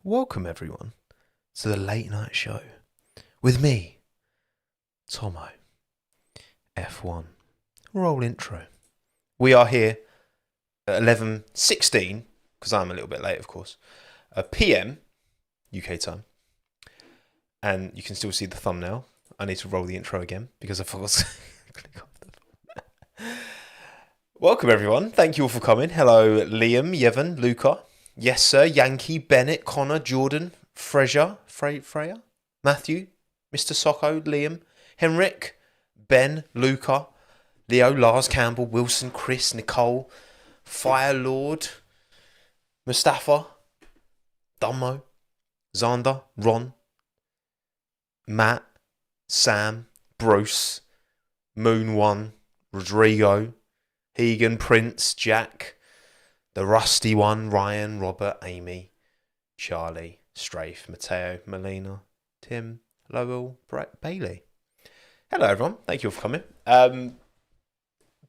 Welcome everyone to the late night show with me, Tommo. F1. Roll intro. We are here at 11:16, because I'm a little bit late, of course, PM UK time, and you can still see the thumbnail. I need to roll the intro again because I forgot to click off the. Welcome everyone. Thank you all for coming. Hello, Liam, Yevon, Luca. Yes, sir. Yankee, Bennett, Connor, Jordan, Freya, Matthew, Mr. Socko, Liam, Henrik, Ben, Luca, Leo, Lars, Campbell, Wilson, Chris, Nicole, Firelord, Mustafa, Tommo, Xander, Ron, Matt, Sam, Bruce, Moon One, Rodrigo, Hegan, Prince, Jack, the rusty one, Ryan, Robert, Amy, Charlie, Strafe, Matteo, Melina, Tim, Lowell, Brett, Bailey. Hello everyone, thank you all for coming.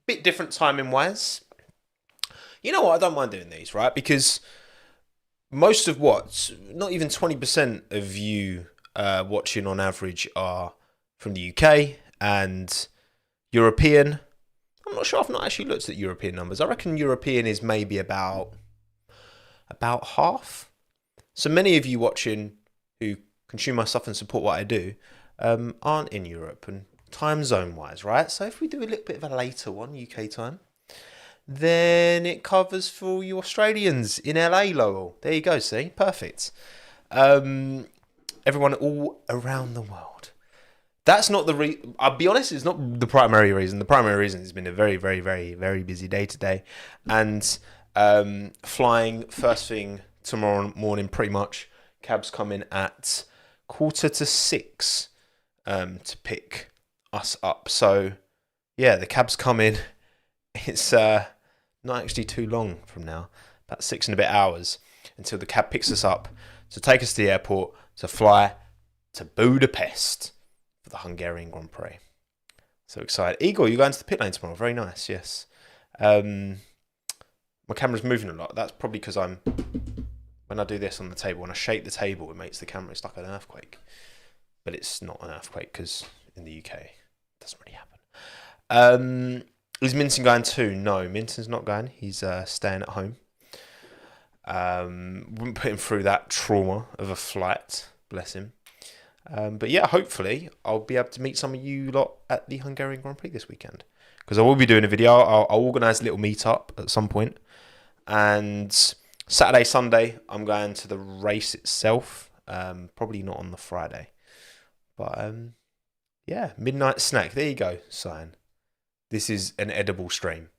Bit different timing wise. You know what, I don't mind doing these, right? Because most of not even 20% of you watching on average are from the UK and European. I'm not sure, I've not actually looked at European numbers. I reckon European is maybe about half. So many of you watching who consume my stuff and support what I do aren't in Europe and time zone wise, right? So if we do a little bit of a later one, UK time, then it covers for all you Australians in LA, Lowell. There you go, see? Perfect. Everyone all around the world. That's not I'll be honest, it's not the primary reason. The primary reason has been a very, very, very, very busy day today. And flying first thing tomorrow morning, pretty much. Cabs coming at 5:45 to pick us up. So, yeah, the cab's coming. It's not actually too long from now. About 6 and a bit hours until the cab picks us up to take us to the airport to fly to Budapest for the Hungarian Grand Prix. So excited. Igor, you're going to the pit lane tomorrow. Very nice, yes. My camera's moving a lot. That's probably because when I do this on the table, when I shake the table, it makes the camera, it's like an earthquake. But it's not an earthquake because in the UK, it doesn't really happen. Is Minton going too? No, Minton's not going. He's staying at home. Wouldn't put him through that trauma of a flight. Bless him. But yeah, hopefully I'll be able to meet some of you lot at the Hungarian Grand Prix this weekend. Because I will be doing a video. I'll organise a little meet-up at some point. And Saturday, Sunday, I'm going to the race itself. Probably not on the Friday. But yeah, midnight snack. There you go, sign. This is an edible stream.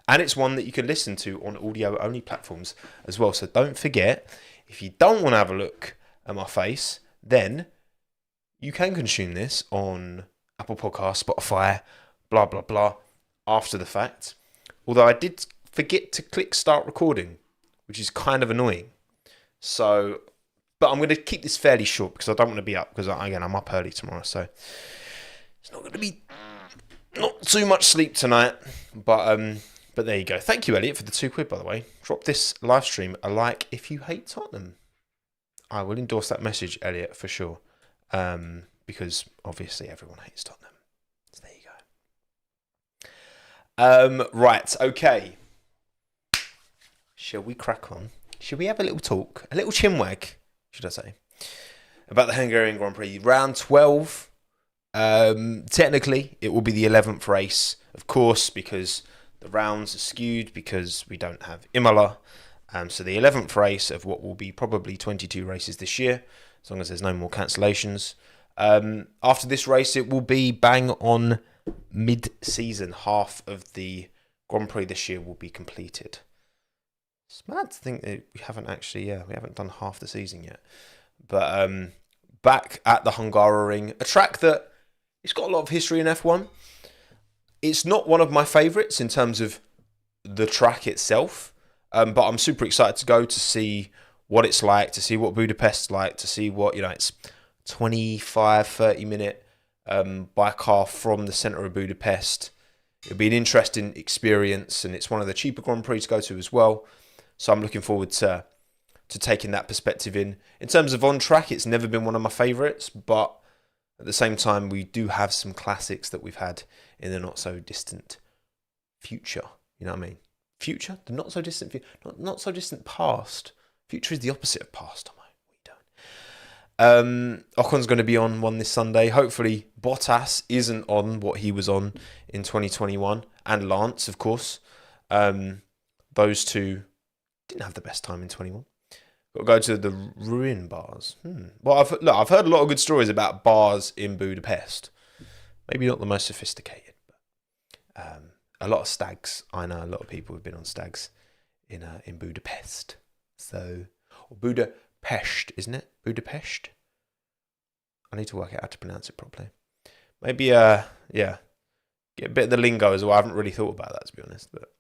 And it's one that you can listen to on audio-only platforms as well. So don't forget, if you don't want to have a look at my face, then you can consume this on Apple Podcasts, Spotify, blah, blah, blah, after the fact. Although I did forget to click start recording, which is kind of annoying. So, but I'm going to keep this fairly short because I don't want to be up because, again, I'm up early tomorrow. So it's not going to be not too much sleep tonight. But there you go. Thank you, Elliot, for the £2, by the way. Drop this live stream a like if you hate Tottenham. I will endorse that message, Elliot, for sure. Because obviously everyone hates Tottenham. So there you go. Right, okay. Shall we crack on? Shall we have a little talk? A little chinwag, should I say, about the Hungarian Grand Prix. Round 12. Technically, it will be the 11th race, of course, because the rounds are skewed because we don't have Imola. So the 11th race of what will be probably 22 races this year, as long as there's no more cancellations. After this race, it will be bang on mid-season. Half of the Grand Prix this year will be completed. It's mad to think that we haven't done half the season yet. But back at the Hungaroring, a track that it's got a lot of history in F1. It's not one of my favourites in terms of the track itself. But I'm super excited to go to see what it's like, to see what Budapest's like, to see what, it's 25, 30 minute by car from the centre of Budapest. It'll be an interesting experience, and it's one of the cheaper Grand Prix to go to as well. So I'm looking forward to to taking that perspective in. In terms of on track, it's never been one of my favourites, but at the same time, we do have some classics that we've had in the not so distant future. You know what I mean? Future? The not so distant future, not so distant past. Future is the opposite of past, Tommo. Ocon's going to be on one this Sunday. Hopefully Bottas isn't on what he was on in 2021. And Lance, of course. Those two didn't have the best time in 21. Got to go to the ruin bars. Well, I've heard a lot of good stories about bars in Budapest. Maybe not the most sophisticated, but a lot of stags. I know a lot of people have been on stags in Budapest. So, or Budapest, isn't it? Budapest? I need to work out how to pronounce it properly. Maybe, yeah, get a bit of the lingo as well. I haven't really thought about that, to be honest. But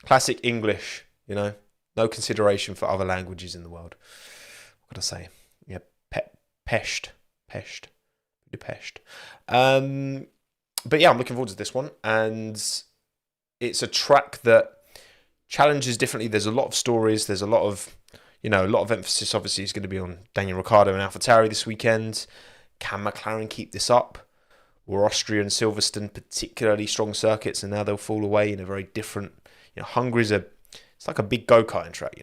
classic English, you know, no consideration for other languages in the world. What could I say? Yeah, Budapest. But yeah, I'm looking forward to this one. And it's a track that challenges differently. There's a lot of stories. There's a lot of emphasis obviously is going to be on Daniel Ricciardo and AlphaTauri this weekend. Can McLaren keep this up? Or Austria and Silverstone particularly strong circuits, and now they'll fall away in a very different. Hungary's it's like a big go-karting track,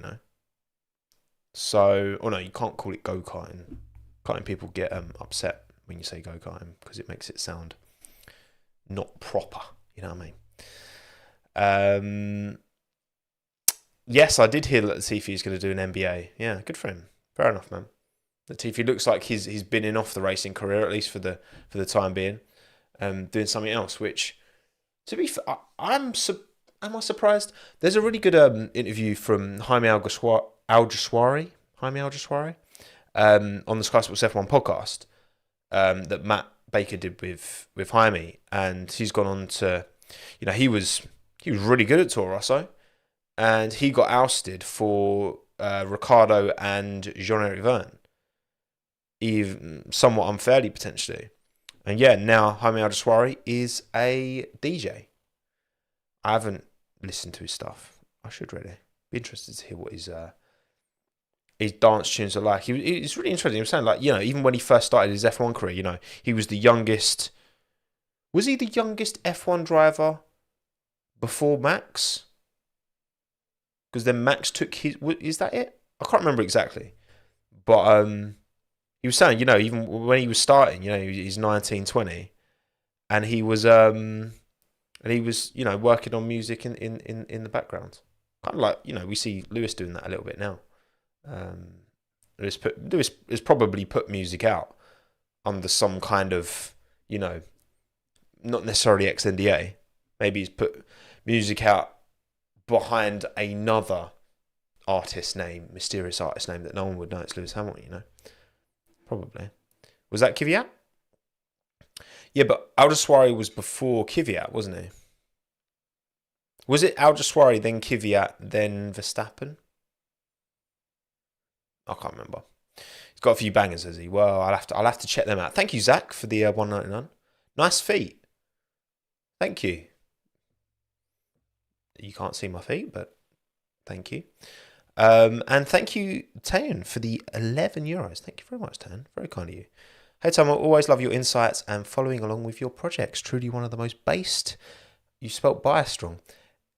So, no, you can't call it go-karting. Karting people get upset when you say go-karting because it makes it sound not proper. You know what I mean? Yes, I did hear that Latifi is going to do an MBA. Yeah, good for him. Fair enough, man. Latifi looks like he's been in off the racing career, at least for the time being, doing something else. Which, to be fair, am I surprised? There's a really good interview from Jaime Alguersuari on the Sky Sports F1 podcast that Matt Baker did with Jaime, and he's gone on to, he was really good at Toro Rosso. And he got ousted for Ricciardo and Jean-Eric Verne, even somewhat unfairly potentially. And yeah, now Jaime Alguersuari is a DJ. I haven't listened to his stuff. I should really be interested to hear what his dance tunes are like. It's really interesting. He was saying, like, even when he first started his F1 career, he was the youngest. Was he the youngest F1 driver before Max? Because then Max took his... Is that it? I can't remember exactly. But he was saying, even when he was starting, he's 19, 20. And he was working on music in the background. Kind of like, we see Lewis doing that a little bit now. Lewis has probably put music out under some kind of, not necessarily ex-NDA. Maybe he's put music out behind another mysterious artist name that no one would know. It's Lewis Hamilton, Probably. Was that Kvyat? Yeah, but Alguersuari was before Kvyat, wasn't he? Was it Alguersuari, then Kvyat, then Verstappen? I can't remember. He's got a few bangers, has he? Well, I'll have to check them out. Thank you, Zach, for the $1.99. Nice feet. Thank you. You can't see my feet, but thank you. And thank you, Tayan, for the €11. Thank you very much, Tayan. Very kind of you. Hey, Tom, I always love your insights and following along with your projects. Truly one of the most based, you spelt bias strong,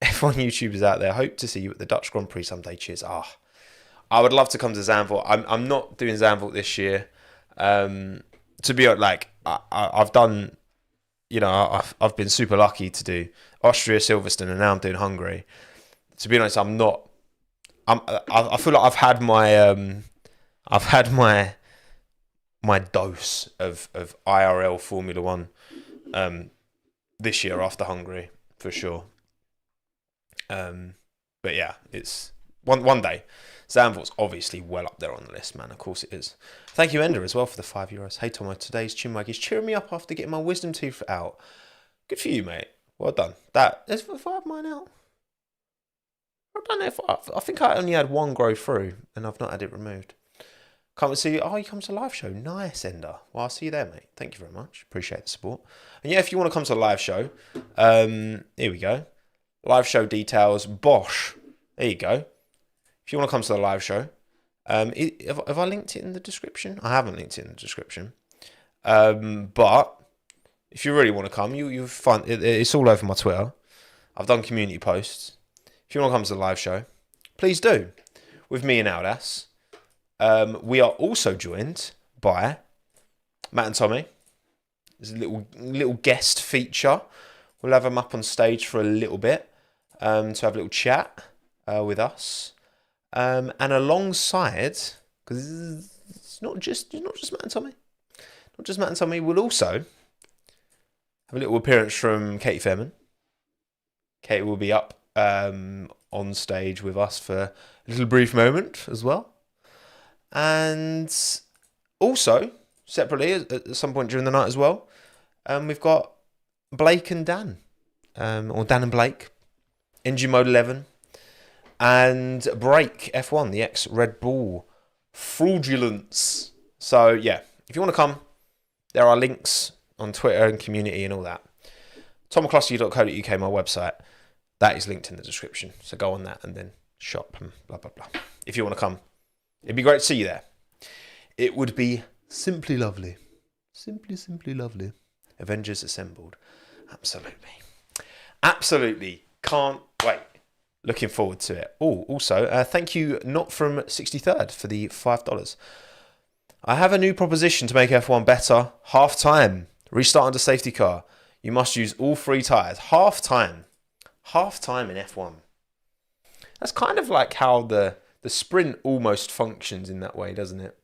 F1 YouTubers out there. Hope to see you at the Dutch Grand Prix someday. Cheers. I would love to come to Zandvoort. I'm not doing Zandvoort this year. To be honest, I've done... I've been super lucky to do Austria, Silverstone, and now I'm doing Hungary. To be honest, I feel like I've had my dose of IRL Formula One this year after Hungary for sure. But yeah, it's one day. Zandvoort's obviously well up there on the list, man. Of course it is. Thank you, Ender, as well, for the €5. Hey, Tommo, today's Chinwag is cheering me up after getting my wisdom tooth out. Good for you, mate. Well done. If I have mine out, I've done it. I think I only had one grow through, and I've not had it removed. Come and see you. Oh, you come to the live show. Nice, Ender. Well, I'll see you there, mate. Thank you very much. Appreciate the support. And yeah, if you want to come to the live show, here we go. Live show details. Bosch. There you go. If you want to come to the live show, Have I linked it in the description? I haven't linked it in the description. But if you really want to come, you'll find it's all over my Twitter. I've done community posts. If you want to come to the live show, please do. With me and Aldas. We are also joined by Matt and Tommy. There's a little guest feature. We'll have them up on stage for a little bit to have a little chat with us. And alongside, because it's not just Matt and Tommy. Not just Matt and Tommy. We'll also have a little appearance from Katie Fairman. Katie will be up on stage with us for a little brief moment as well. And also, separately, at some point during the night as well, we've got Blake and Dan, or Dan and Blake, Engine Mode 11, and Break F1, the ex-Red Bull fraudulence. So, yeah, if you want to come, there are links on Twitter and community and all that. tommocluster.co.uk, my website. That is linked in the description. So go on that and then shop and blah, blah, blah. If you want to come, it'd be great to see you there. It would be simply lovely. Simply lovely. Avengers assembled. Absolutely. Can't wait. Looking forward to it. Oh, also, thank you, Not From 63rd, for the $5. I have a new proposition to make F1 better. Half time. Restart under safety car. You must use all 3 tyres. Half time. Half time in F1. That's kind of like how the sprint almost functions in that way, doesn't it?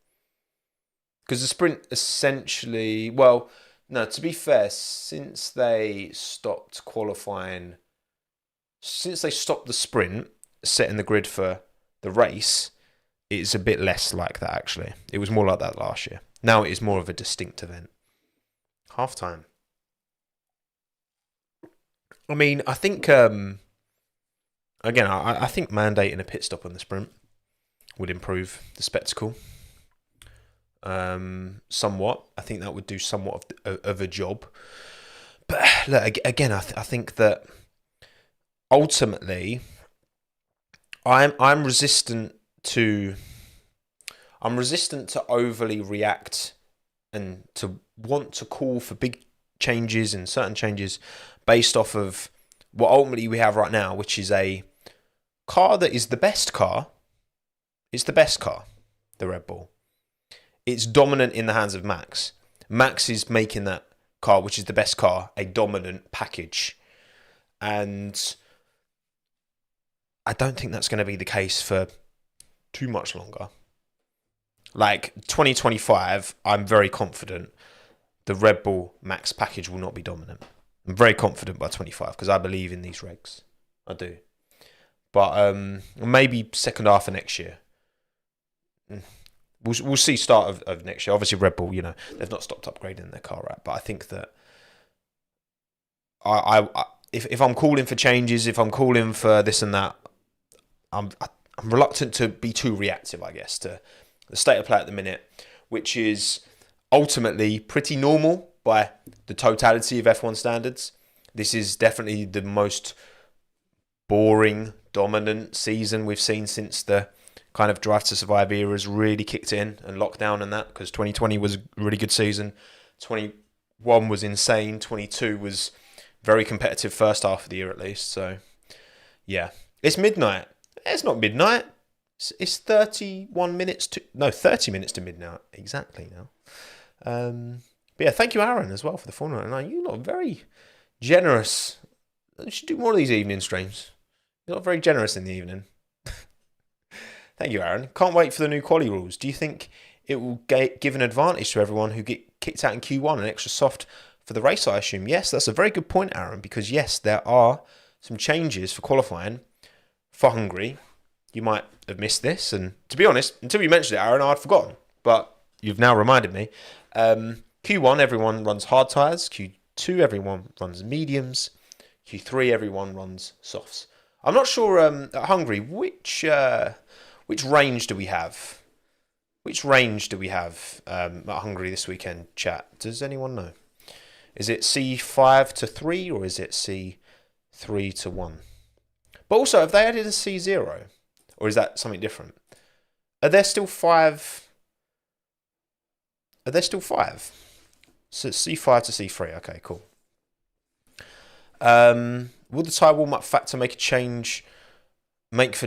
Because the sprint essentially, well, no, to be fair, since they stopped qualifying, since they stopped the sprint, setting the grid for the race, it's a bit less like that, actually. It was more like that last year. Now it is more of a distinct event. Half time. I mean, I think, again, I think mandating a pit stop on the sprint would improve the spectacle somewhat. I think that would do somewhat of a job. But look, again, I think that ultimately, I'm resistant to overly react and to want to call for big changes and certain changes based off of what ultimately we have right now, which is a car that is the best car. It's the best car, the Red Bull. It's dominant in the hands of Max. Max is making that car, which is the best car, a dominant package. And I don't think that's going to be the case for too much longer. Like 2025, I'm very confident the Red Bull Max package will not be dominant. I'm very confident by 25 because I believe in these regs. I do. But maybe second half of next year. We'll see start of next year. Obviously, Red Bull, they've not stopped upgrading their car, right? But I think that if I'm calling for changes, if I'm calling for this and that, I'm reluctant to be too reactive, I guess, to the state of play at the minute, which is ultimately pretty normal by the totality of F1 standards. This is definitely the most boring, dominant season we've seen since the kind of Drive to Survive era has really kicked in and lockdown and that, because 2020 was a really good season. 21 was insane. 22 was very competitive first half of the year at least. So, yeah. It's midnight. It's not midnight. It's 30 minutes to midnight exactly now. But yeah, thank you, Aaron, as well, for the $4.99. You lot are very generous. You should do more of these evening streams. You're not very generous in the evening. Thank you, Aaron. Can't wait for the new quali rules. Do you think it will give an advantage to everyone who get kicked out in Q1 and extra soft for the race, I assume? Yes, that's a very good point, Aaron, because yes, there are some changes for qualifying for Hungary. You might have missed this, and to be honest, until you mentioned it, Aaron, I'd forgotten, but you've now reminded me. Q1, everyone runs hard tyres. Q2, everyone runs mediums. Q3, everyone runs softs. I'm not sure at Hungary, which range do we have? Which range do we have at Hungary this weekend, chat? Does anyone know? Is it C5 to 3 or is it C3 to 1? But also, have they added a C0? Or is that something different? Are there still five? Are there still five? So C5 to C3. Okay, cool. Will the tire warm up factor make for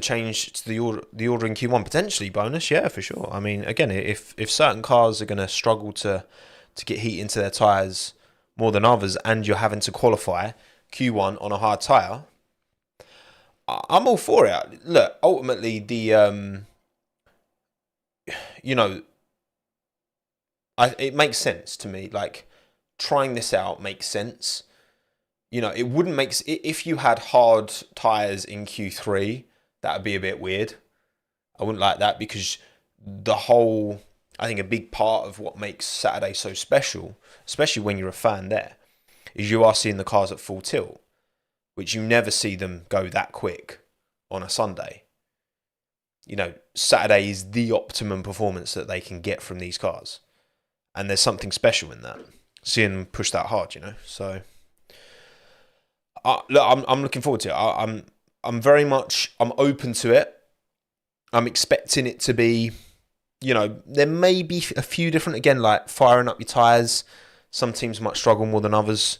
change to the order in Q1? Potentially bonus, yeah, for sure. I mean, again, if certain cars are going to struggle to get heat into their tires more than others, and you're having to qualify Q1 on a hard tire, I'm all for it. Look, ultimately, it makes sense to me. Like, trying this out makes sense. It wouldn't make... If you had hard tyres in Q3, that would be a bit weird. I wouldn't like that, because I think a big part of what makes Saturday so special, especially when you're a fan there, is you are seeing the cars at full tilt, which you never see them go that quick on a Sunday. Saturday is the optimum performance that they can get from these cars. And there's something special in that, seeing them push that hard, So, look, I'm looking forward to it. I'm open to it. I'm expecting it to be, there may be a few different, again, like firing up your tyres. Some teams might struggle more than others.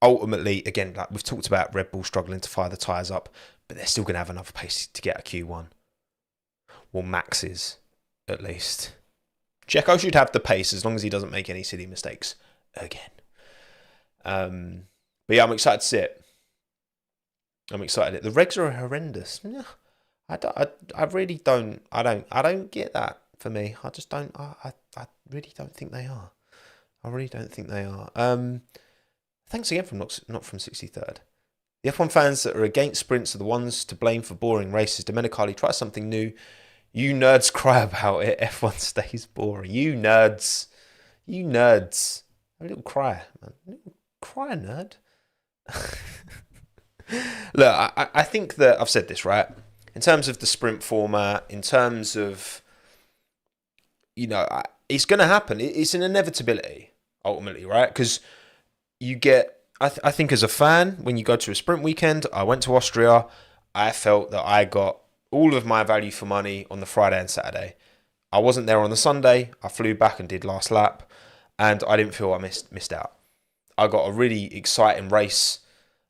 Ultimately, again, like we've talked about Red Bull struggling to fire the tyres up, but they're still going to have enough pace to get a Q1. Well, Max is, at least. Checo should have the pace as long as he doesn't make any silly mistakes again. But yeah, I'm excited to see it. I'm excited. The regs are horrendous. I really don't. I don't get that. For me, I just don't. I really don't think they are. I really don't think they are. Thanks again from not from 63rd. The F1 fans that are against sprints are the ones to blame for boring races. Domenicali, try something new. You nerds cry about it. F1 stays boring. You nerds. Have a little cry, man. A little cry, nerd. Look, I think that I've said this, right? In terms of the sprint format, in terms of, it's going to happen. It's an inevitability, ultimately, right? Because you get, I think as a fan, when you go to a sprint weekend, I went to Austria, I felt that I got all of my value for money on the Friday and Saturday. I wasn't there on the Sunday. I flew back and did last lap, and I didn't feel I missed out. I got a really exciting race.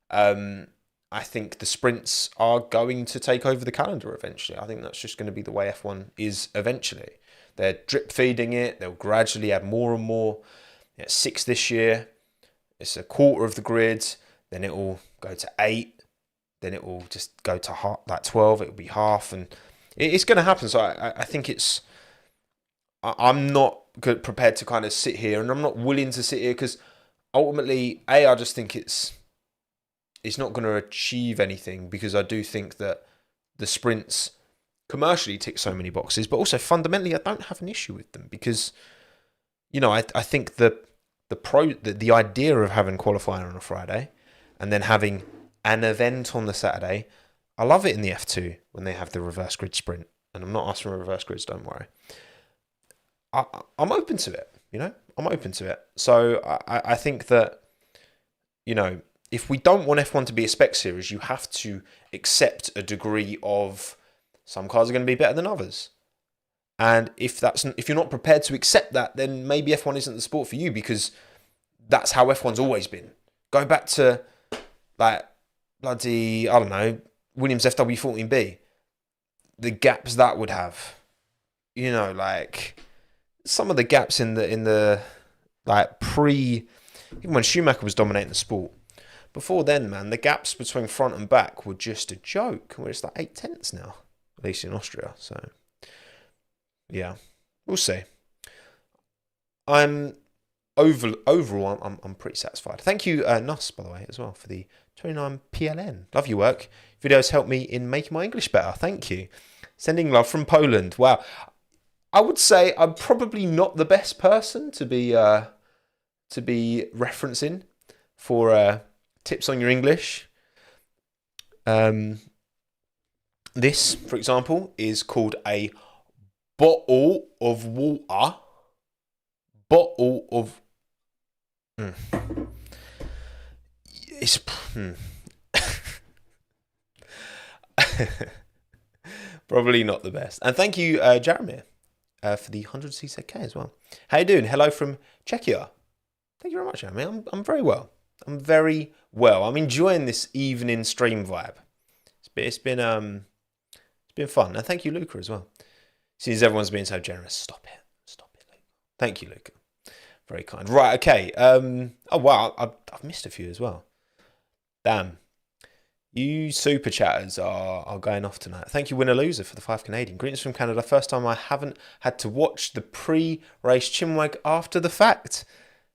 I think the sprints are going to take over the calendar eventually. I think that's just going to be the way F1 is eventually. They're drip feeding it. They'll gradually add more and more. 6 this year. It's a quarter of the grid. Then it will go to 8. Then it will just go to 12. It will be half. And it's going to happen. So I think it's... I'm not prepared to kind of sit here, and I'm not willing to sit here because ultimately, I just think it's not going to achieve anything, because I do think that the sprints commercially tick so many boxes, but also fundamentally, I don't have an issue with them because, I think the idea of having qualifying on a Friday and then having an event on the Saturday, I love it in the F2 when they have the reverse grid sprint, and I'm not asking for reverse grids, don't worry. I'm open to it, I'm open to it. So I think that, if we don't want F1 to be a spec series, you have to accept a degree of some cars are going to be better than others. And if you're not prepared to accept that, then maybe F1 isn't the sport for you, because that's how F1's always been. Going back to, like, bloody, I don't know, Williams FW14B, the gaps that would have, like some of the gaps in the like Prix, even when Schumacher was dominating the sport. Before then, man, the gaps between front and back were just a joke. Where it's like 8 tenths now, at least in Austria. So, yeah, we'll see. Overall, I'm pretty satisfied. Thank you, Nuss, by the way, as well, for the 29 PLN. Love your work. Videos help me in making my English better. Thank you. Sending love from Poland. Wow. I would say I'm probably not the best person to be referencing for tips on your English. This, for example, is called a bottle of water. Bottle of... It's... Probably not the best. And thank you, Jeremy, for the 100 CZK as well. How you doing? Hello from Czechia. Thank you very much, Jeremy. I'm very well. I'm very well. I'm enjoying this evening stream vibe. It's been fun. And thank you, Luca, as well. Since everyone's being so generous, stop it, Luca. Thank you, Luca. Very kind. Right, okay. Oh wow, I've missed a few as well. Damn. You super chatters are going off tonight. Thank you, winner loser, for the 5 Canadian. Greetings from Canada. First time I haven't had to watch the pre-race Chinwag after the fact.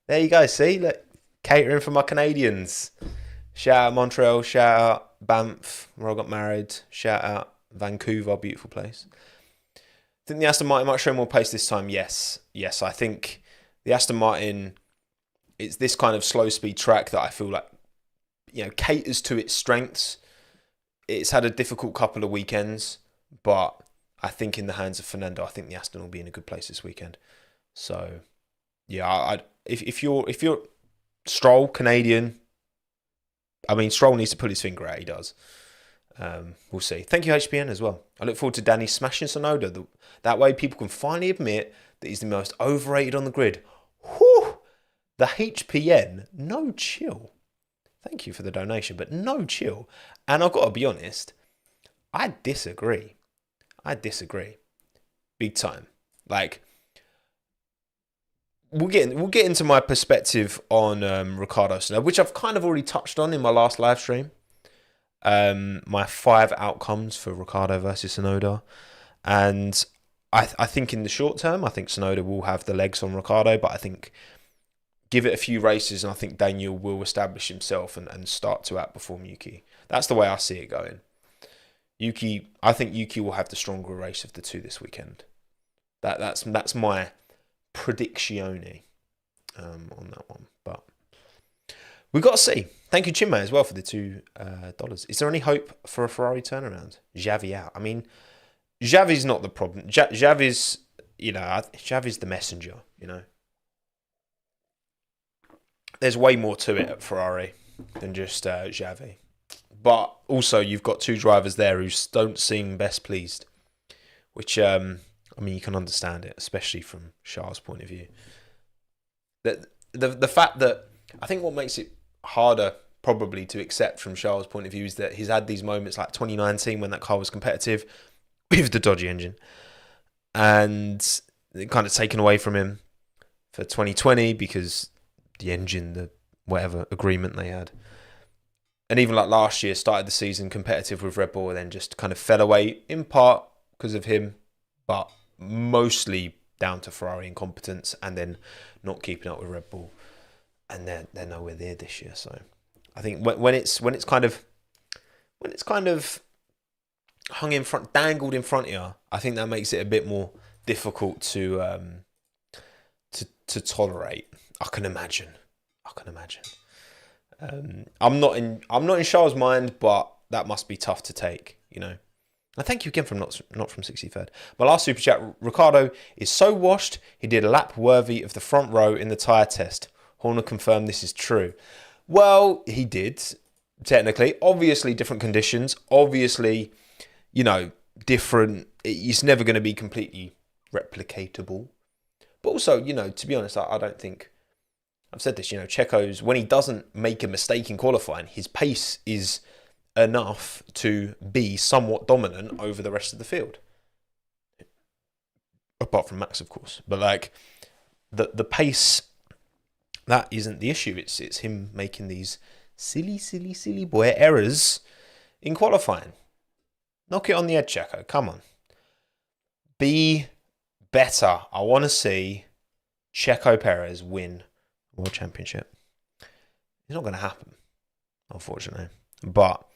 There you go. See, look, catering for my Canadians. Shout out Montreal. Shout out Banff, where I got married. Shout out Vancouver, beautiful place. I think the Aston Martin might show more pace this time. Yes. I think the Aston Martin, it's this kind of slow speed track that I feel like, caters to its strengths. It's had a difficult couple of weekends, but I think in the hands of Fernando, I think the Aston will be in a good place this weekend. So, yeah, if you're Stroll, Canadian, I mean, Stroll needs to pull his finger out. He does. We'll see. Thank you, HPN, as well. I look forward to Danny smashing Sonoda. That way people can finally admit that he's the most overrated on the grid. Whew! The HPN, no chill. Thank you for the donation, but no chill. And I've got to be honest, I disagree. Big time. Like, we'll get into my perspective on Ricciardo Sonoda, which I've kind of already touched on in my last live stream. My 5 outcomes for Ricciardo versus Sonoda. And I think in the short term, I think Sonoda will have the legs on Ricciardo, but I think give it a few races and I think Daniel will establish himself and start to outperform Yuki. That's the way I see it going. I think Yuki will have the stronger race of the two this weekend. That's my predictione on that one. But we got to see. Thank you, Chinmay, as well, for the $2. Is there any hope for a Ferrari turnaround? Xavi out. I mean, Xavi's not the problem. Xavi's the messenger, There's way more to it at Ferrari than just Xavi. But also, you've got 2 drivers there who don't seem best pleased. Which, you can understand it, especially from Charles' point of view. The fact that, I think what makes it harder probably to accept from Charles' point of view is that he's had these moments like 2019 when that car was competitive with the dodgy engine. And it kind of taken away from him for 2020 because the engine, the whatever agreement they had. And even like last year, started the season competitive with Red Bull and then just kind of fell away in part because of him, but mostly down to Ferrari incompetence and then not keeping up with Red Bull. And they're nowhere near this year. So I think when it's kind of hung in front, dangled in front of you, I think that makes it a bit more difficult to tolerate. I can imagine. I'm not in Charles' mind, but that must be tough to take, And thank you again from not from 63rd. My last super chat: Ricciardo is so washed, he did a lap worthy of the front row in the tyre test. Horner confirmed this is true. Well, he did, technically. Obviously, different conditions. Obviously, different. It's never going to be completely replicatable. But also, to be honest, I don't think... I've said this, Checo's, when he doesn't make a mistake in qualifying, his pace is enough to be somewhat dominant over the rest of the field. Apart from Max, of course. But, the pace, that isn't the issue. It's him making these silly boy errors in qualifying. Knock it on the head, Checo. Come on. Be better. I want to see Checo Perez win World Championship. It's not going to happen, unfortunately. But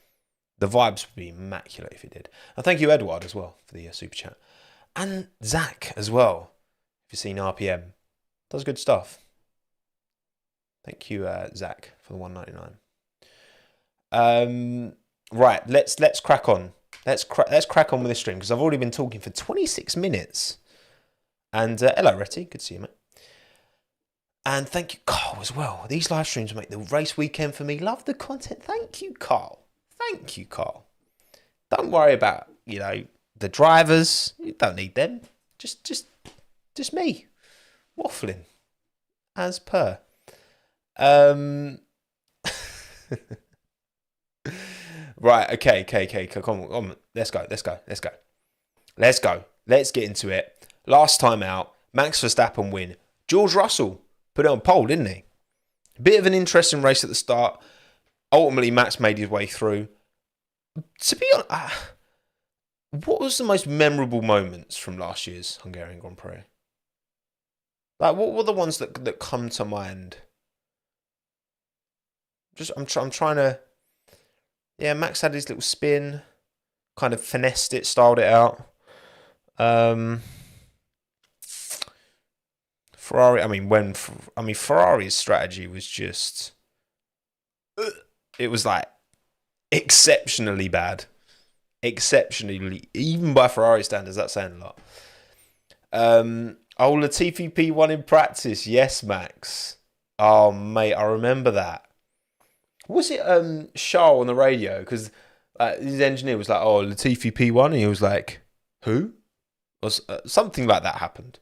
the vibes would be immaculate if it did. And thank you, Edward, as well, for the super chat. And Zach, as well. If you've seen RPM. Does good stuff. Thank you, Zach, for the $1.99. Right, let's crack on. Let's crack on with this stream, because I've already been talking for 26 minutes. And hello, Retty. Good to see you, mate. And thank you, Carl, as well. These live streams make the race weekend for me. Love the content. Thank you, Carl. Don't worry about, The drivers, you don't need them. Just me waffling as per. Right, okay. Come on. Let's go. Let's get into it. Last time out, Max Verstappen win. George Russell put it on pole, didn't he? Bit of an interesting race at the start. Ultimately, Max made his way through. To be honest, what was the most memorable moments from last year's Hungarian Grand Prix? Like, what were the ones that come to mind? I'm trying to. Yeah, Max had his little spin, kind of finessed it, styled it out. Ferrari. Ferrari's strategy was just. It was like exceptionally bad. Exceptionally, even by Ferrari standards, that's saying a lot. Latifi P1 in practice, yes, Max. Oh, mate, I remember that. Was it Charles on the radio? Because his engineer was like, "Oh, Latifi P1," and he was like, "Who?" Or something like that happened.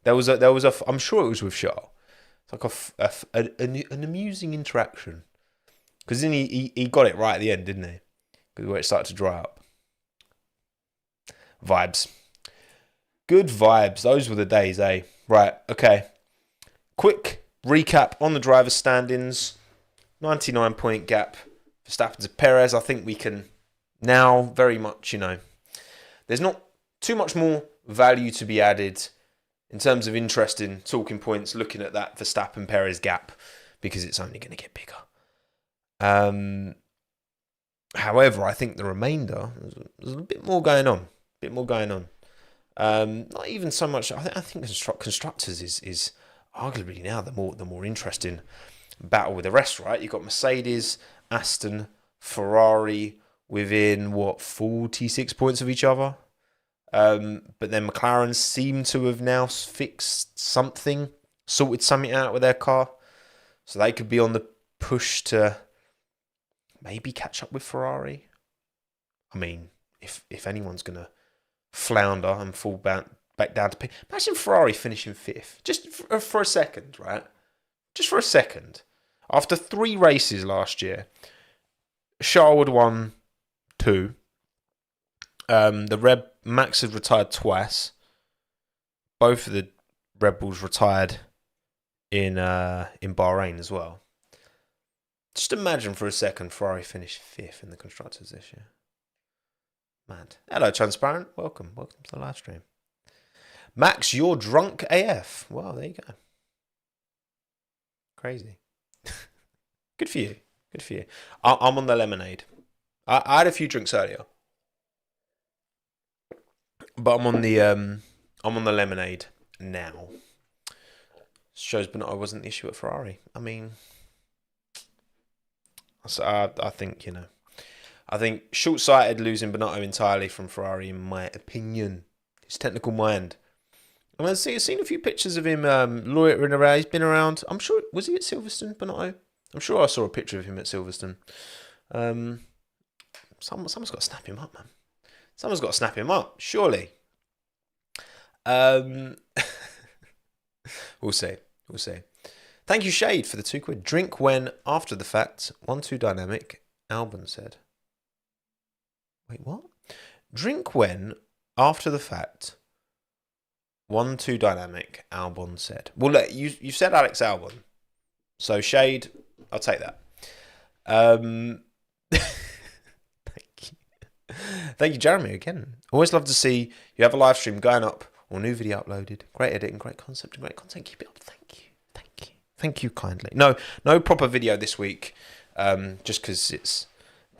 There was a. I'm sure it was with Charles. It's like an amusing interaction. Because then he got it right at the end, didn't he? Because where it started to dry up. Vibes. Good vibes. Those were the days, eh? Right. Okay. Quick recap on the driver's standings. 99-point gap. Verstappen to Perez. I think we can now very much, there's not too much more value to be added in terms of interesting talking points looking at that Verstappen-Perez gap because it's only going to get bigger. However, I think the remainder, there's a bit more going on. Not even so much. I think constructors is arguably now the more interesting battle with the rest, right? You've got Mercedes, Aston, Ferrari within 46 points of each other. But then McLaren seem to have now fixed something, sorted something out with their car, so they could be on the push to maybe catch up with Ferrari. I mean, if anyone's gonna flounder and fall back down to imagine Ferrari finishing fifth, just for a second, right? Just for a second. After 3 races last year, Charles had won 2. Max had retired twice. Both of the Red Bulls retired in Bahrain as well. Just imagine for a second Ferrari finished 5th in the constructors this year. Mad. Hello, Transparent. Welcome to the live stream. Max, you're drunk AF. Well, there you go. Crazy. Good for you. I'm on the lemonade. I had a few drinks earlier, but I'm on the lemonade now. Shows Bonotto wasn't the issue at Ferrari. I mean, so I think I think short-sighted losing Bonotto entirely from Ferrari, in my opinion. His technical mind. I've seen a few pictures of him loitering around. He's been around. I'm sure, was he at Silverstone, Bonotto? I'm sure I saw a picture of him at Silverstone. Someone's got to snap him up, man. Someone's got to snap him up, surely. We'll see. Thank you, Shade, for the £2. Drink when after the fact. 1-2 dynamic. Albon said. Wait, what? Drink when after the fact. 1-2 dynamic. Albon said. Well, look, you said Alex Albon, so Shade, I'll take that. Thank you, Jeremy, again. Always love to see you have a live stream going up or new video uploaded. Great editing, great concept, and great content. Keep it up. Thank you kindly. No proper video this week. Just because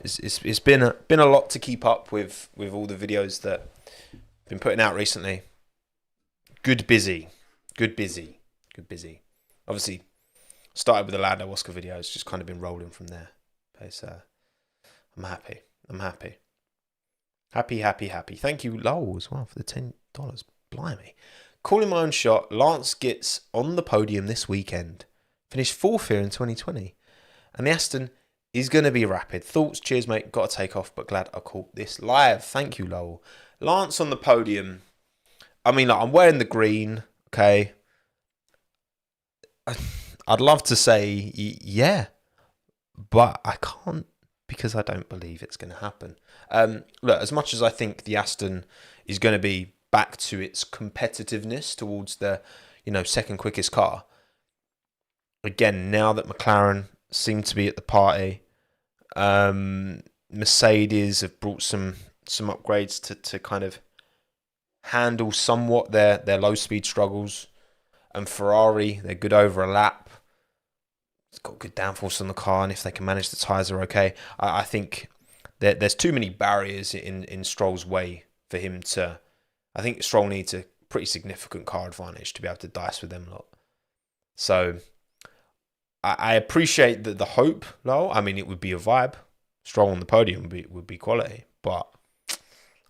it's been a lot to keep up with all the videos that I've been putting out recently. Good busy. Obviously, started with the Lando Oscar videos, just kind of been rolling from there. So I'm happy. Happy. Thank you, Lowell, as well, for the $10. Blimey. Calling my own shot, Lance gets on the podium this weekend. Finished 4th here in 2020. And the Aston is going to be rapid. Thoughts? Cheers, mate. Got to take off, but glad I caught this live. Thank you, Lowell. Lance on the podium. I mean, like, I'm wearing the green, okay? I'd love to say yeah, but I can't because I don't believe it's going to happen. Look, as much as I think the Aston is going to be back to its competitiveness towards the, second quickest car, again, now that McLaren seem to be at the party, Mercedes have brought some upgrades to kind of handle somewhat their low speed struggles, and Ferrari, they're good over a lap. It's got good downforce on the car, and if they can manage the tyres are okay. I think there's too many barriers in Stroll's way for him to. I think Stroll needs a pretty significant car advantage to be able to dice with them lot. So I appreciate the hope, though. I mean, it would be a vibe. Stroll on the podium would be quality, but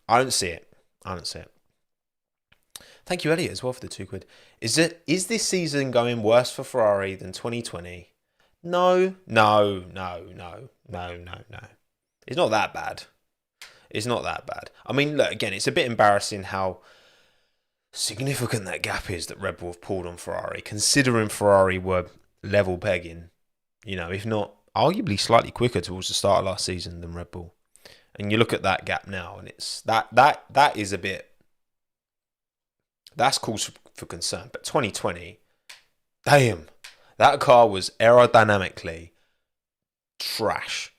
I don't see it. Thank you, Elliot, as well for the £2. Is this season going worse for Ferrari than 2020? No. It's not that bad. I mean, look, again, it's a bit embarrassing how significant that gap is that Red Bull have pulled on Ferrari, considering Ferrari were level pegging, if not arguably slightly quicker towards the start of last season than Red Bull. And you look at that gap now, and it's that is a bit. That's cause for concern. But 2020, damn, that car was aerodynamically trash.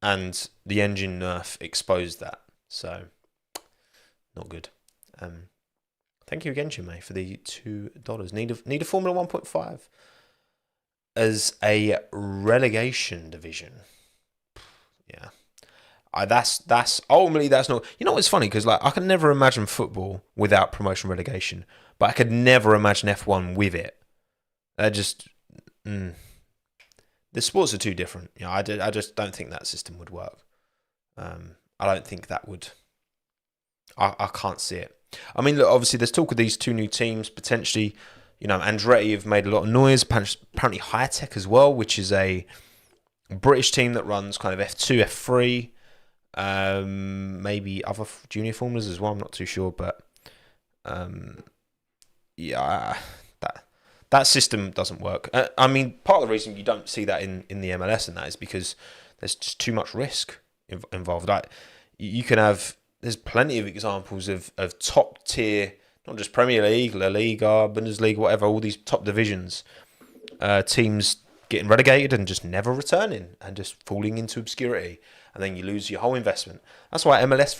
And the engine nerf exposed that. So, not good. Thank you again, Jimmy, for the $2. Need a Formula 1.5 as a relegation division. Yeah. That's ultimately that's not. What's funny, because I can never imagine football without promotion relegation, but I could never imagine F1 with it. The sports are too different. I just don't think that system would work. I don't think that would. I can't see it. I mean, look, obviously there's talk of these two new teams potentially. Andretti have made a lot of noise. Apparently High Tech as well, which is a British team that runs kind of F2, F3. Maybe other junior formulas as well. I'm not too sure, but that system doesn't work. I mean, part of the reason you don't see that in the MLS and that is because there's just too much risk involved. You can have. There's plenty of examples of top tier, not just Premier League, La Liga, Bundesliga, whatever, all these top divisions, teams getting relegated and just never returning and just falling into obscurity. And then you lose your whole investment. That's why MLS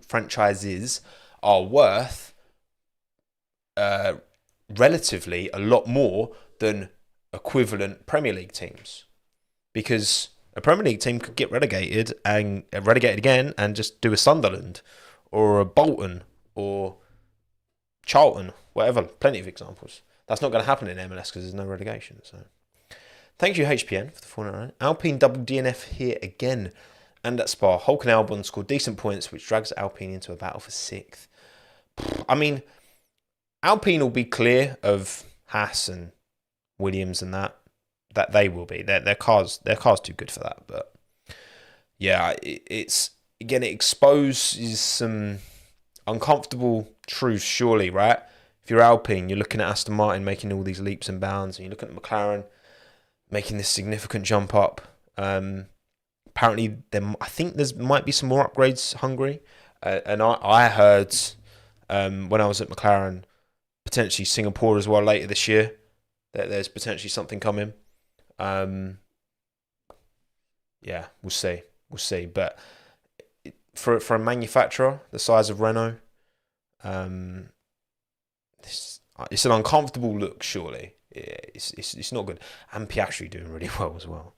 franchises are worth relatively a lot more than equivalent Premier League teams. Because a Premier League team could get relegated again and just do a Sunderland or a Bolton or Charlton, whatever. Plenty of examples. That's not going to happen in MLS because there's no relegation. So, thank you, HPN, for the 499. Alpine double DNF here again. And at Spa, Hulk and Albon scored decent points, which drags Alpine into a battle for 6th. I mean, Alpine will be clear of Haas and Williams and that they will be. Their car's too good for that. But yeah, it exposes some uncomfortable truths, surely, right? If you're Alpine, you're looking at Aston Martin making all these leaps and bounds, and you're looking at McLaren making this significant jump up. Apparently, I think there might be some more upgrades, Hungary. And I heard when I was at McLaren, potentially Singapore as well later this year, that there's potentially something coming. Yeah, we'll see. But for a manufacturer the size of Renault, it's an uncomfortable look, surely. Yeah, it's not good. And Piastri doing really well as well.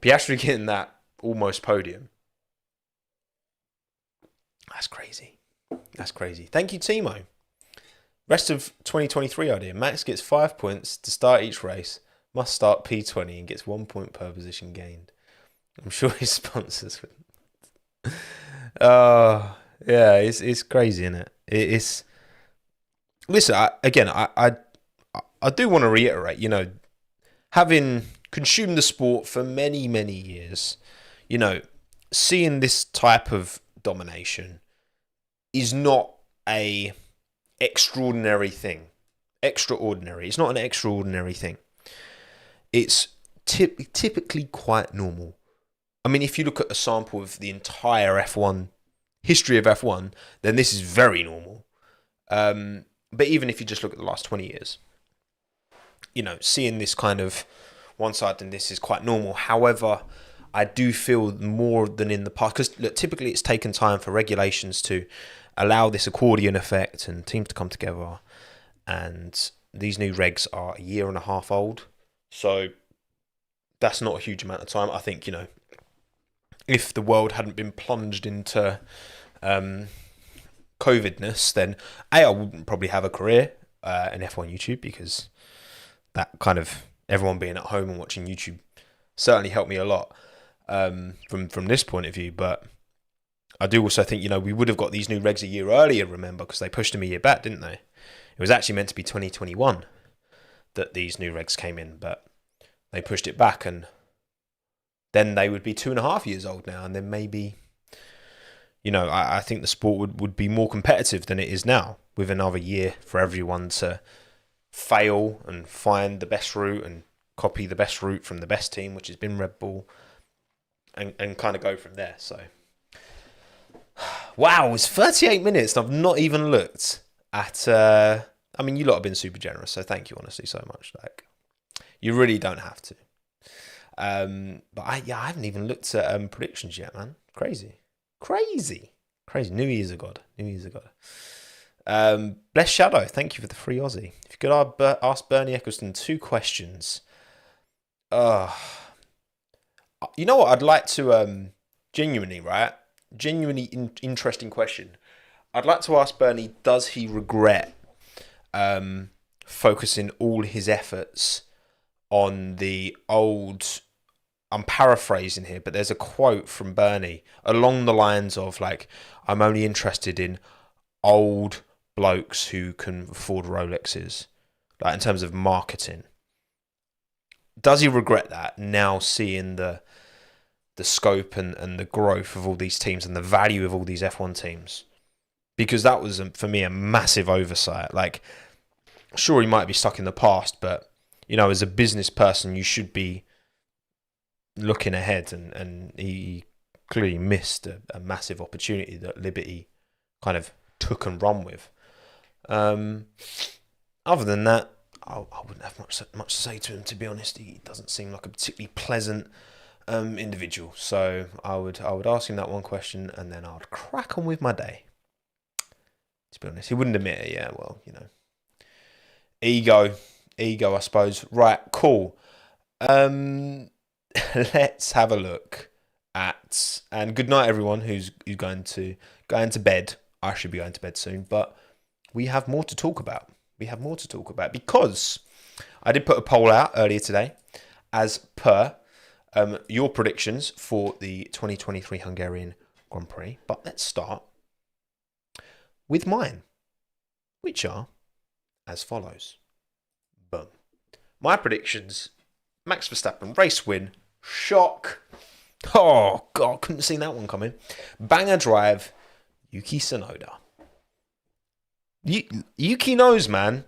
Piastri getting that almost podium. That's crazy. Thank you, Tommo. Rest of 2023 idea. Max gets 5 points to start each race. Must start P20 and gets 1 point per position gained. I'm sure his sponsors would. Yeah, it's crazy, isn't it? It's. Listen, I do want to reiterate, having consumed the sport for many, many years, seeing this type of domination, is not a extraordinary thing. Extraordinary. It's not an extraordinary thing. It's typically quite normal. I mean, if you look at a sample of the entire F1 history of F1, then this is very normal. But even if you just look at the last 20 years, you know, seeing this kind of one side and this is quite normal. However, I do feel more than in the past, because typically it's taken time for regulations to allow this accordion effect and teams to come together. And these new regs are a year and a half old. So that's not a huge amount of time. I think, you know, if the world hadn't been plunged into COVIDness, then I wouldn't probably have a career in F1 YouTube, because that kind of everyone being at home and watching YouTube certainly helped me a lot from this point of view. But I do also think, you know, we would have got these new regs a year earlier, remember, because they pushed them a year back, didn't they? It was actually meant to be 2021 that these new regs came in, but they pushed it back, and then they would be 2.5 years old now, and then maybe, you know, I think the sport would be more competitive than it is now, with another year for everyone to fail and find the best route and copy the best route from the best team, which has been Red Bull, and kind of go from there. So, wow, it's 38 minutes and I've not even looked at, I mean, you lot have been super generous, so thank you honestly so much. Like, you really don't have to. But I haven't even looked at predictions yet, man. Crazy. New Year's a god. Bless Shadow, thank you for the free Aussie. If you could ask Bernie Eccleston 2 questions. You know what? I'd like to genuinely interesting question. I'd like to ask Bernie, does he regret focusing all his efforts on the old... I'm paraphrasing here, but there's a quote from Bernie along the lines of, like, I'm only interested in old blokes who can afford Rolexes, like, in terms of marketing. Does he regret that now, seeing the scope and the growth of all these teams and the value of all these F1 teams? Because that was, for me, a massive oversight. Like, sure, he might be stuck in the past, but, you know, as a business person, you should be looking ahead, and he clearly missed a massive opportunity that Liberty kind of took and run with. Other than that, I wouldn't have much to say to him, to be honest. He doesn't seem like a particularly pleasant individual. So I would ask him that one question, and then I'd crack on with my day. To be honest, he wouldn't admit it. Yeah, well, you know, ego, I suppose. Right, cool. Let's have a look at, and good night everyone who's going to bed. I should be going to bed soon, but we have more to talk about. Because I did put a poll out earlier today, as per your predictions for the 2023 Hungarian Grand Prix. But let's start with mine, which are as follows. Boom. My predictions: Max Verstappen race win. Shock. Oh, God, couldn't have seen that one coming. Banger drive, Yuki Tsunoda. Yuki knows, man.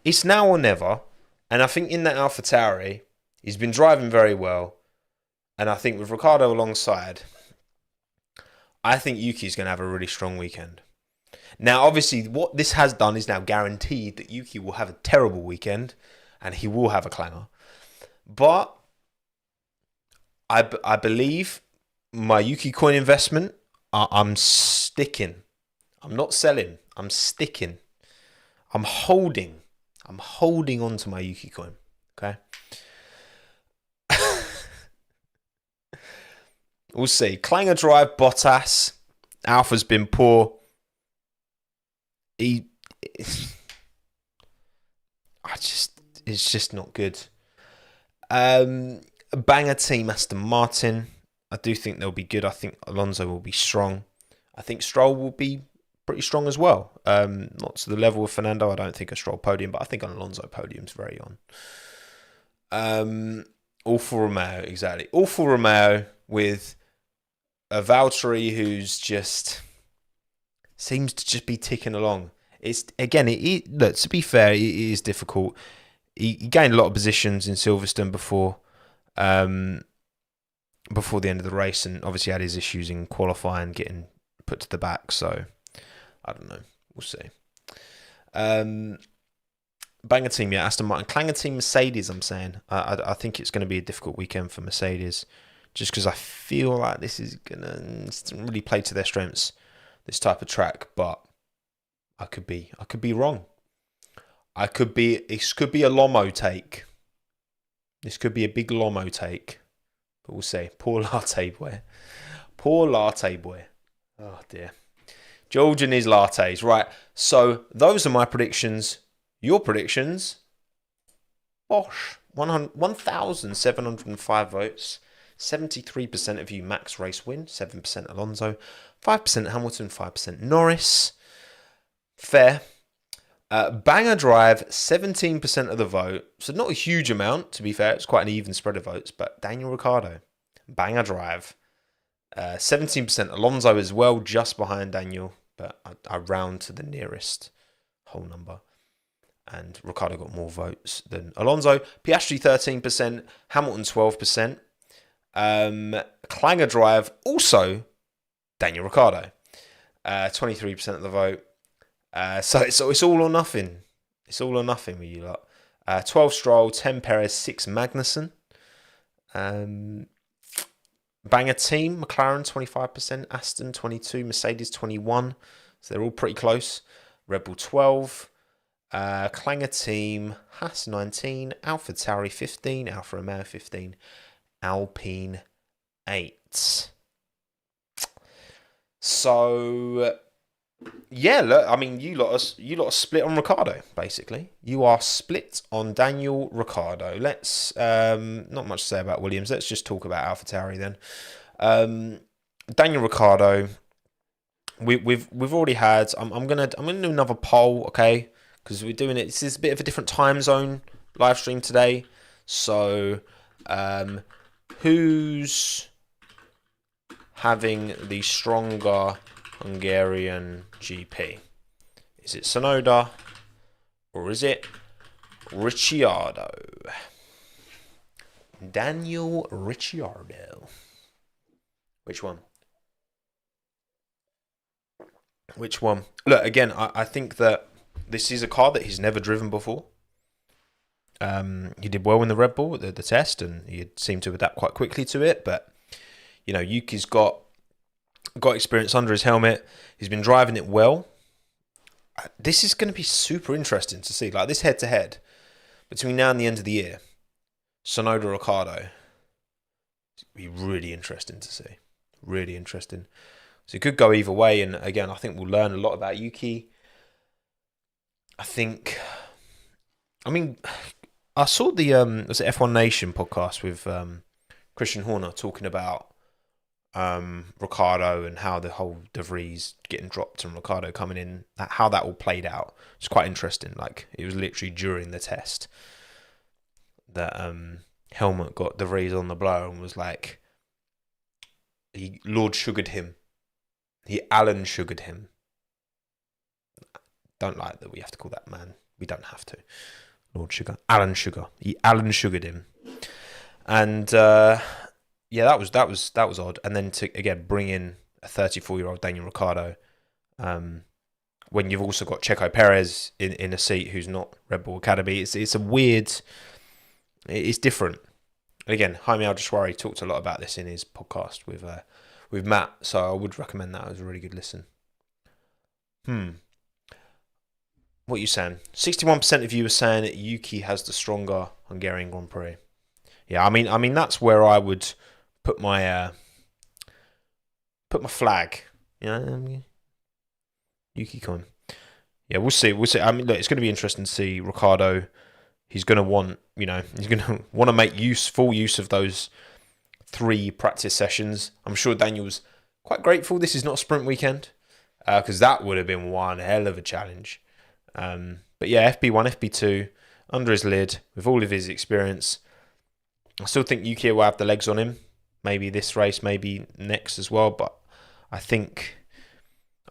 It's now or never. And I think in that AlphaTauri, he's been driving very well. And I think with Ricciardo alongside, I think Yuki's going to have a really strong weekend. Now, obviously, what this has done is now guaranteed that Yuki will have a terrible weekend and he will have a clanger. But I believe my Yuki coin investment, I'm sticking. I'm not selling. I'm sticking. I'm holding on to my Yuki coin. Okay. We'll see. Clanger drive, Bottas. Alpha's been poor. It's just not good. A banger team, Aston Martin. I do think they'll be good. I think Alonso will be strong. I think Stroll will be pretty strong as well. Not to the level of Fernando. I don't think a Stroll podium, but I think an Alonso podium's very on. Alfa Romeo, exactly. Alfa Romeo with a Valtteri who's just seems to just be ticking along. It's again, look, to be fair, it is difficult. He gained a lot of positions in Silverstone before the end of the race, and obviously had his issues in qualifying, getting put to the back. So I don't know. We'll see. Banger team, yeah, Aston Martin. Clanger team, Mercedes, I'm saying. I think it's going to be a difficult weekend for Mercedes, just because I feel like this is going to really play to their strengths, this type of track, but I could be wrong. This could be a Lomo take. This could be a big Lomo take, but we'll see. Poor latte boy. Poor latte boy. Oh dear. George and his lattes. Right, so those are my predictions. Your predictions? Bosh. 1,705 votes. 73% of you Max race win. 7% Alonso. 5% Hamilton. 5% Norris. Fair. Banger drive. 17% of the vote. So not a huge amount, to be fair. It's quite an even spread of votes. But Daniel Ricciardo. Banger drive. 17% Alonso as well, just behind Daniel. But I round to the nearest whole number. And Ricciardo got more votes than Alonso. Piastri 13%, Hamilton 12%. Clanger drive, also Daniel Ricciardo. 23% of the vote. So it's all or nothing. It's all or nothing with you lot. 12 Stroll, 10 Perez, 6 Magnussen. Banger team, McLaren 25%, Aston 22%, Mercedes 21%. So they're all pretty close. Red Bull 12%. Clanger team, Haas 19%, Alpha Tauri 15%, Alfa Romeo 15%, Alpine 8%. So yeah, look, I mean, you lot are split on Ricciardo, basically. You are split on Daniel Ricciardo. Let's not much to say about Williams. Let's just talk about Alpha Tauri then. Daniel Ricciardo. We've already had. I'm gonna do another poll, okay? Because we're doing it. This is a bit of a different time zone live stream today. So, who's having the stronger Hungarian GP? Is it Tsunoda or is it Ricciardo? Daniel Ricciardo. Which one? Which one? Look, again, I think that this is a car that he's never driven before. He did well in the Red Bull, the test, and he seemed to adapt quite quickly to it. But, you know, Yuki's got experience under his helmet. He's been driving it well. This is going to be super interesting to see. Like, this head-to-head between now and the end of the year, Tsunoda Ricciardo, it's going to be really interesting to see. Really interesting. So it could go either way. And, again, I think we'll learn a lot about Yuki. I saw the was it F1 Nation podcast with Christian Horner talking about Ricciardo and how the whole De Vries getting dropped and Ricciardo coming in, how that all played out. It's quite interesting. Like, it was literally during the test that Helmut got De Vries on the blow and was like, he Lord Sugared him. He Alan Sugared him. Don't like that we have to call that man. We don't have to. Lord Sugar. Alan Sugar. He Alan Sugared him. And yeah, that was odd. And then to again bring in a 34-year-old Daniel Ricciardo, when you've also got Checo Perez in a seat who's not Red Bull Academy, it's a weird. It's different. And again, Jaime Al-Jashwari talked a lot about this in his podcast with Matt, so I would recommend that. It was a really good listen. What are you saying? 61% of you are saying that Yuki has the stronger Hungarian Grand Prix. Yeah, I mean that's where I would put my flag. You know, Yuki coin. Yeah, we'll see. I mean, look, it's going to be interesting to see Ricciardo. He's going to want, he's going to want to make full use of those 3 practice sessions. I'm sure Daniel's quite grateful this is not a sprint weekend, because that would have been one hell of a challenge. But yeah, FP1, FP2, under his lid, with all of his experience. I still think Yuki will have the legs on him. Maybe this race, maybe next as well. But I think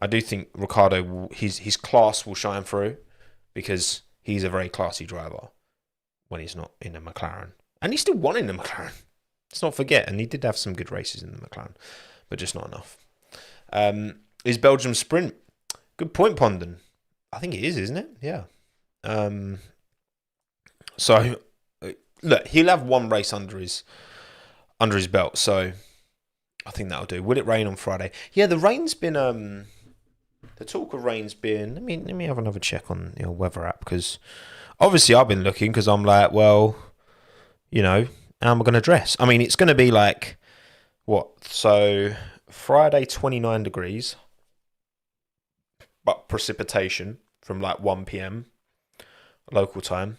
I do think Ricciardo, his class will shine through because he's a very classy driver when he's not in a McLaren. And he still won in the McLaren. Let's not forget. And he did have some good races in the McLaren, but just not enough. Is Belgium sprint? Good point, Pondon. I think it is, isn't it? Yeah. So, look, he'll have one race under his belt, so I think that'll do. Will it rain on Friday? Yeah, the rain's been the talk of rain's been. Let me have another check on the weather app, because obviously I've been looking, because I'm like, well, how am I going to dress? I mean, it's going to be like what? So Friday 29 degrees, but precipitation from like 1 p.m. local time.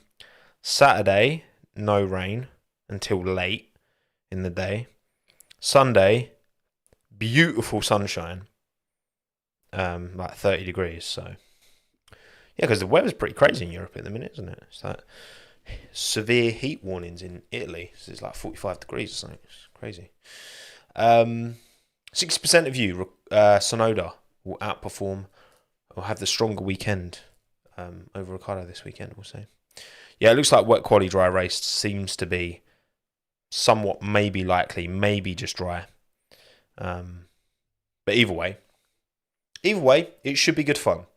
Saturday, no rain until late in the day. Sunday, beautiful sunshine, like 30 degrees. So, yeah, because the weather's pretty crazy in Europe at the minute, isn't it? It's like severe heat warnings in Italy. So it's like 45 degrees or something. It's crazy. 60% of you, Sonoda, will outperform or have the stronger weekend over Ricciardo this weekend, we'll say. Yeah, it looks like wet quali dry race seems to be somewhat maybe likely, maybe just dry. But either way, it should be good fun.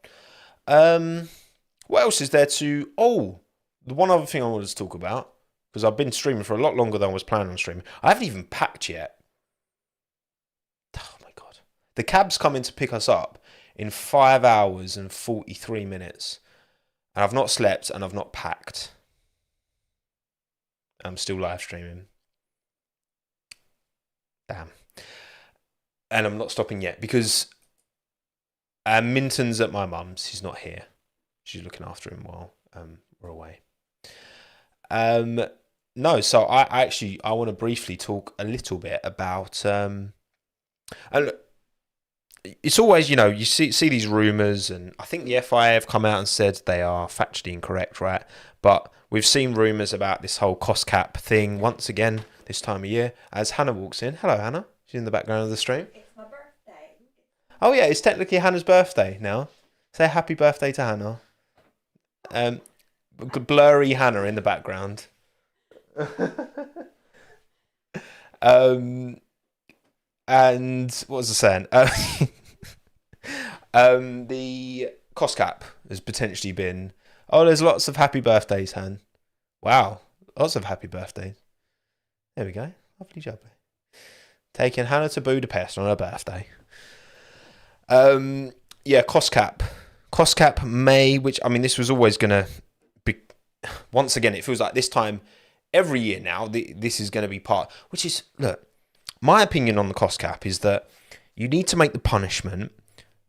What else is there to... Oh, the one other thing I wanted to talk about, because I've been streaming for a lot longer than I was planning on streaming. I haven't even packed yet. Oh my God. The cab's coming to pick us up in 5 hours and 43 minutes. And I've not slept and I've not packed. I'm still live streaming. Damn. And I'm not stopping yet because Minton's at my mum's. He's not here. She's looking after him while we're away. No, so I want to briefly talk a little bit about... and it's always, you see these rumours, and I think the FIA have come out and said they are factually incorrect, right? But we've seen rumours about this whole cost cap thing once again this time of year. As Hannah walks in. Hello, Hannah. She's in the background of the stream. It's my birthday. Oh, yeah, it's technically Hannah's birthday now. Say happy birthday to Hannah. Blurry Hannah in the background. And what was I saying? The cost cap has potentially been... Oh, there's lots of happy birthdays, Han. Wow, lots of happy birthdays. There we go. Lovely job. Taking Hannah to Budapest on her birthday. Yeah, cost cap. Cost cap may, which, I mean, this was always going to be... Once again, it feels like this time every year now, this is going to be part... Which is, look, my opinion on the cost cap is that you need to make the punishment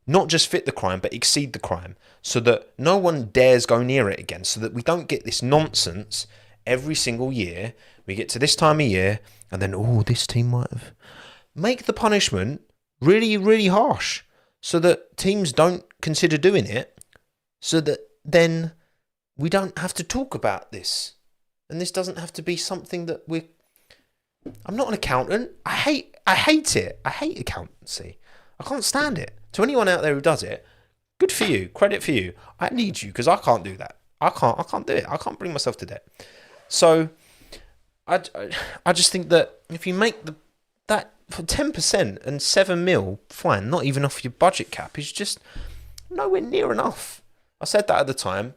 not just fit the crime, but exceed the crime, so that no one dares go near it again, so that we don't get this nonsense every single year. We get to this time of year, and then, this team might have... Make the punishment really, really harsh, so that teams don't consider doing it, so that then we don't have to talk about this. And this doesn't have to be something that we're... I'm not an accountant. I hate it. I hate accountancy. I can't stand it. To anyone out there who does it, good for you. Credit for you. I need you, because I can't do that. I can't do it. I can't bring myself to debt. So I just think that if you make that for 10% and 7 mil, fine, not even off your budget cap, is just nowhere near enough. I said that at the time,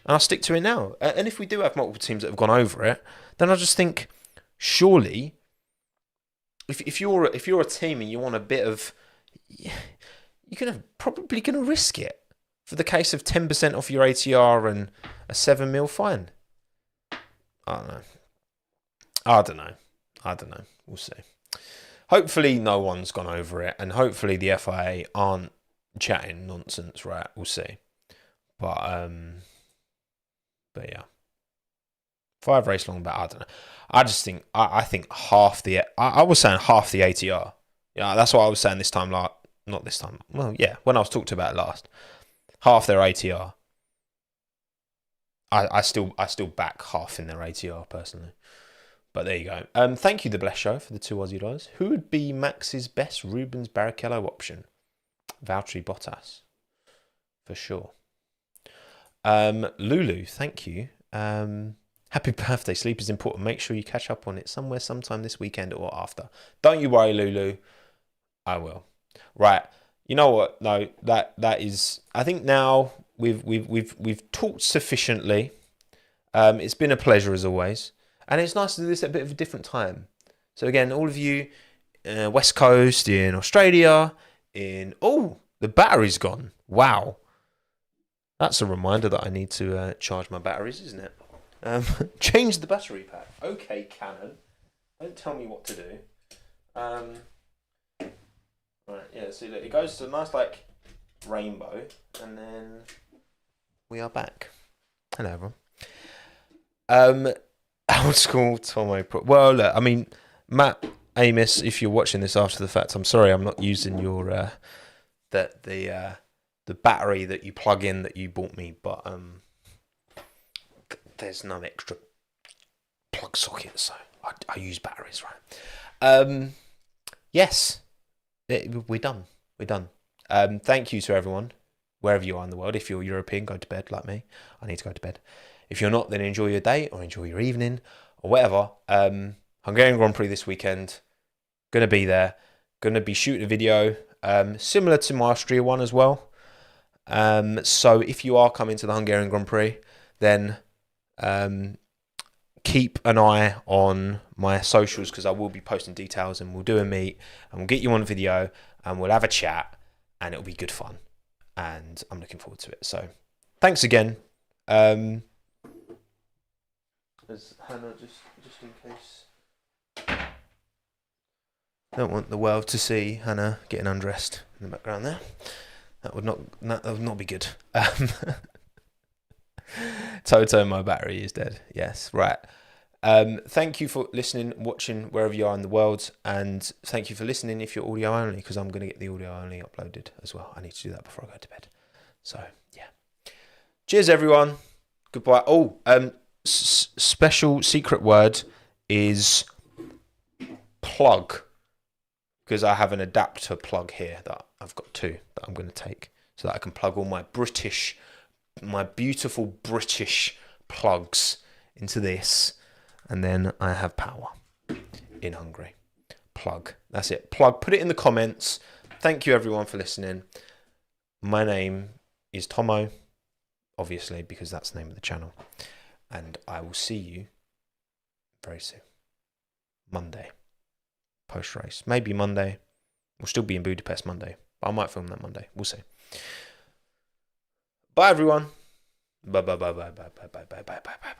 and I stick to it now. And if we do have multiple teams that have gone over it, then I just think, surely, if you're a team and you want a bit of... You're probably going to risk it for the case of 10% off your ATR and a 7 mil fine. I don't know. We'll see. Hopefully no one's gone over it, and hopefully the FIA aren't chatting nonsense, right? We'll see. But yeah. 5 race long, but I don't know. I just think, I think half the... I was saying half the ATR. Yeah, that's what I was saying this time. Not this time. Well, yeah, when I was talked about it last. Half their ATR. I still back half in their ATR, personally. But there you go. Thank you, The Bless Show, for the $2 Aussie. Who would be Max's best Rubens Barrichello option? Valtteri Bottas, for sure. Lulu, thank you. Happy birthday. Sleep is important. Make sure you catch up on it somewhere, sometime this weekend or after. Don't you worry, Lulu. I will. Right. You know what? No, that is. I think now we've talked sufficiently. It's been a pleasure as always, and it's nice to do this at a bit of a different time. So again, all of you, West Coast, in Australia, the battery's gone. Wow. That's a reminder that I need to charge my batteries, isn't it? Change the battery pack. Okay, Canon. Don't tell me what to do. Right, yeah, see, look, it goes to a nice, like, rainbow, and then we are back. Hello, everyone. Old school Tommo. Well, look, I mean, Matt Amos, if you're watching this after the fact, I'm sorry I'm not using your the battery that you plug in that you bought me, but there's no extra plug socket, so I use batteries, right? Yes, we're done. We're done. Thank you to everyone, wherever you are in the world. If you're European, go to bed like me. I need to go to bed. If you're not, then enjoy your day or enjoy your evening or whatever. Hungarian Grand Prix this weekend. Gonna be there. Gonna be shooting a video similar to my Austria one as well. So if you are coming to the Hungarian Grand Prix, then keep an eye on my socials, because I will be posting details, and we'll do a meet and we'll get you on video and we'll have a chat and it'll be good fun, and I'm looking forward to it. So thanks again. As Hannah, just in case, don't want the world to see Hannah getting undressed in the background there. That would not be good. Toto, my battery is dead. Yes, right. Thank you for listening, watching, wherever you are in the world, and thank you for listening if you're audio only, because I'm going to get the audio only uploaded as well. I need to do that before I go to bed. So, yeah. Cheers, everyone. Goodbye. Oh, special secret word is plug, because I have an adapter plug here that I've got two that I'm going to take, so that I can plug all my beautiful British plugs into this, and then I have power in Hungary. Plug. That's it. Plug. Put it in the comments. Thank you, everyone, for listening. My name is Tommo, obviously, because that's the name of the channel. And I will see you very soon. Monday. Post-race. Maybe Monday. We'll still be in Budapest Monday. But I might film that Monday. We'll see. Bye, everyone. Bye, bye, bye, bye, bye, bye, bye, bye, bye, bye, bye.